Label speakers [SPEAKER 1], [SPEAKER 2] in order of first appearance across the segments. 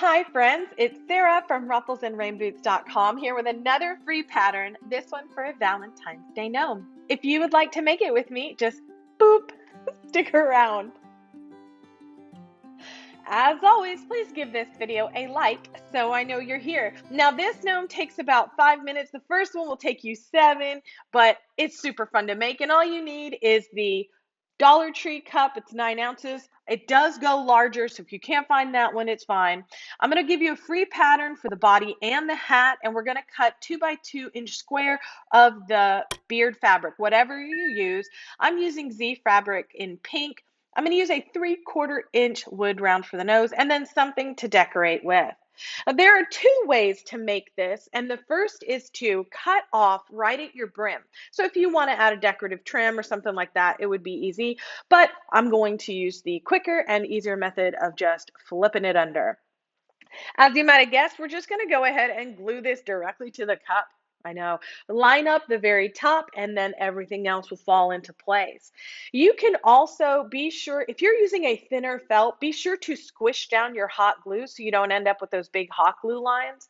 [SPEAKER 1] Hi friends, it's Sarah from rufflesandrainboots.com here with another free pattern, this one for a Valentine's Day gnome. If you would like to make it with me, just boop, stick around. As always, please give this video a like so I know you're here. Now this gnome takes about 5 minutes. The first one will take you 7, but it's super fun to make, and all you need is the Dollar Tree cup. It's 9 ounces. It does go larger, so if you can't find that one, it's fine. I'm going to give you a free pattern for the body and the hat, and we're going to cut 2 by 2 inch square of the beard fabric, whatever you use. I'm using Z fabric in pink. I'm going to use a 3/4 inch wood round for the nose and then something to decorate with. There are 2 ways to make this, and the first is to cut off right at your brim. So if you want to add a decorative trim or something like that, it would be easy, but I'm going to use the quicker and easier method of just flipping it under. As you might have guessed, we're just going to go ahead and glue this directly to the cup. I know. Line up the very top and then everything else will fall into place. You can also be sure, if you're using a thinner felt, be sure to squish down your hot glue so you don't end up with those big hot glue lines.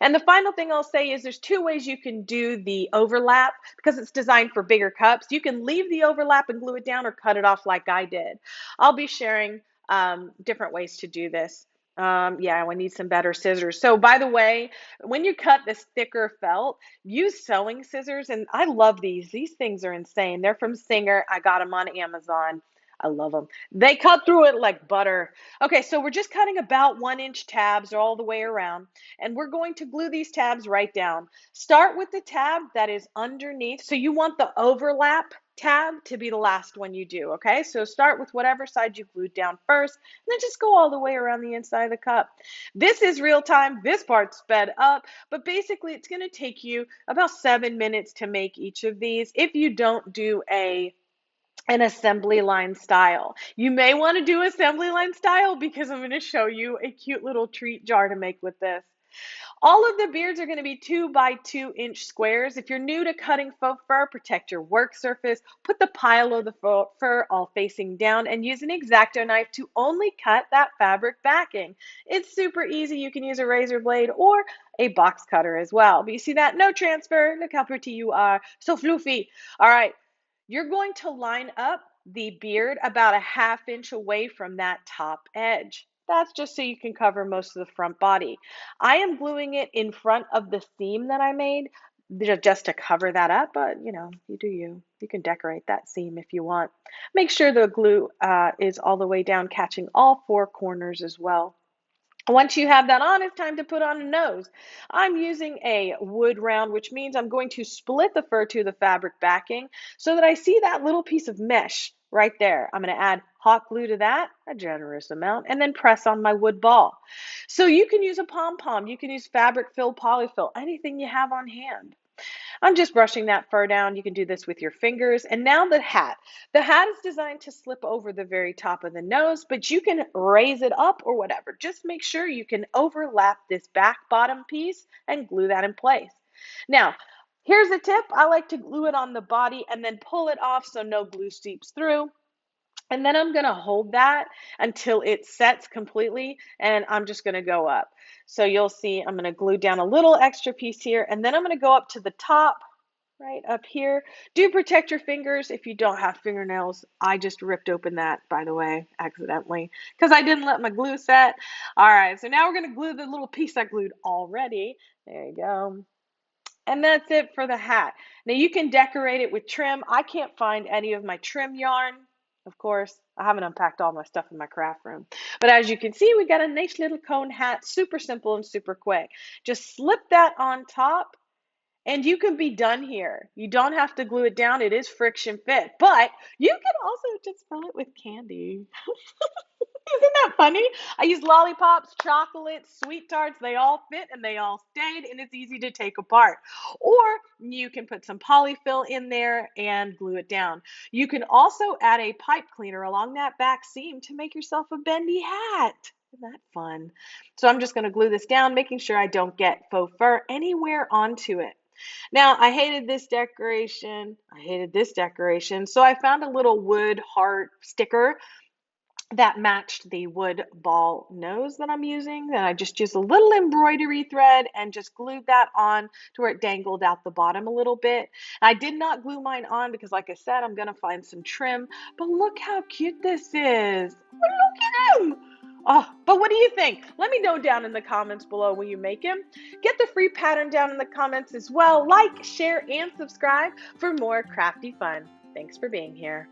[SPEAKER 1] And the final thing I'll say is there's 2 ways you can do the overlap because it's designed for bigger cups. You can leave the overlap and glue it down or cut it off like I did. I'll be sharing different ways to do this. Yeah, we need some better scissors. So by the way, when you cut this thicker felt, use sewing scissors. And I love these. These things are insane. They're from Singer. I got them on Amazon. I love them. They cut through it like butter. Okay, so we're just cutting about 1-inch tabs all the way around, and we're going to glue these tabs right down. Start with the tab that is underneath. So you want the overlap tab to be the last one you do, okay? So start with whatever side you glued down first, and then just go all the way around the inside of the cup. This is real time. This part's sped up, but basically it's going to take you about 7 minutes to make each of these if you don't do an assembly line style. You may want to do assembly line style because I'm going to show you a cute little treat jar to make with this. All of the beards are going to be 2 by 2 inch squares. If you're new to cutting faux fur, protect your work surface. Put the pile of the fur all facing down and use an X-Acto knife to only cut that fabric backing. It's super easy. You can use a razor blade or a box cutter as well. But you see that? No transfer. Look how pretty you are. So floofy. All right. You're going to line up the beard about a 1/2 inch away from that top edge. That's just so you can cover most of the front body. I am gluing it in front of the seam that I made just to cover that up, but you know, you do you. You can decorate that seam if you want. Make sure the glue is all the way down, catching all 4 corners as well. Once you have that on, it's time to put on a nose. I'm using a wood round, which means I'm going to split the fur to the fabric backing so that I see that little piece of mesh right there. I'm going to add hot glue to that, a generous amount, and then press on my wood ball. So you can use a pom-pom, you can use fabric fill, polyfill, anything you have on hand. I'm just brushing that fur down. You can do this with your fingers. And now the hat. The hat is designed to slip over the very top of the nose, but you can raise it up or whatever. Just make sure you can overlap this back bottom piece and glue that in place. Now, here's a tip. I like to glue it on the body and then pull it off so no glue seeps through. And then I'm going to hold that until it sets completely, and I'm just going to go up. So you'll see I'm going to glue down a little extra piece here, and then I'm going to go up to the top, right up here. Do protect your fingers if you don't have fingernails. I just ripped open that, by the way, accidentally, because I didn't let my glue set. All right, so now we're going to glue the little piece I glued already. There you go. And that's it for the hat. Now you can decorate it with trim. I can't find any of my trim yarn. Of course, I haven't unpacked all my stuff in my craft room. But as you can see, we got a nice little cone hat, super simple and super quick. Just slip that on top and you can be done here. You don't have to glue it down. It is friction fit, but you can also just fill it with candy. Isn't that funny? I use lollipops, chocolates, sweet tarts. They all fit and they all stayed, and it's easy to take apart. Or you can put some polyfill in there and glue it down. You can also add a pipe cleaner along that back seam to make yourself a bendy hat. Isn't that fun? So I'm just going to glue this down, making sure I don't get faux fur anywhere onto it. Now, I hated this decoration. I hated this decoration. So I found a little wood heart sticker that matched the wood ball nose that I'm using. Then I just used a little embroidery thread and just glued that on to where it dangled out the bottom a little bit. I did not glue mine on because, like I said, I'm going to find some trim. But look how cute this is. Oh, look at him. Oh, but what do you think? Let me know down in the comments below when you make him. Get the free pattern down in the comments as well. Like, share, and subscribe for more crafty fun. Thanks for being here.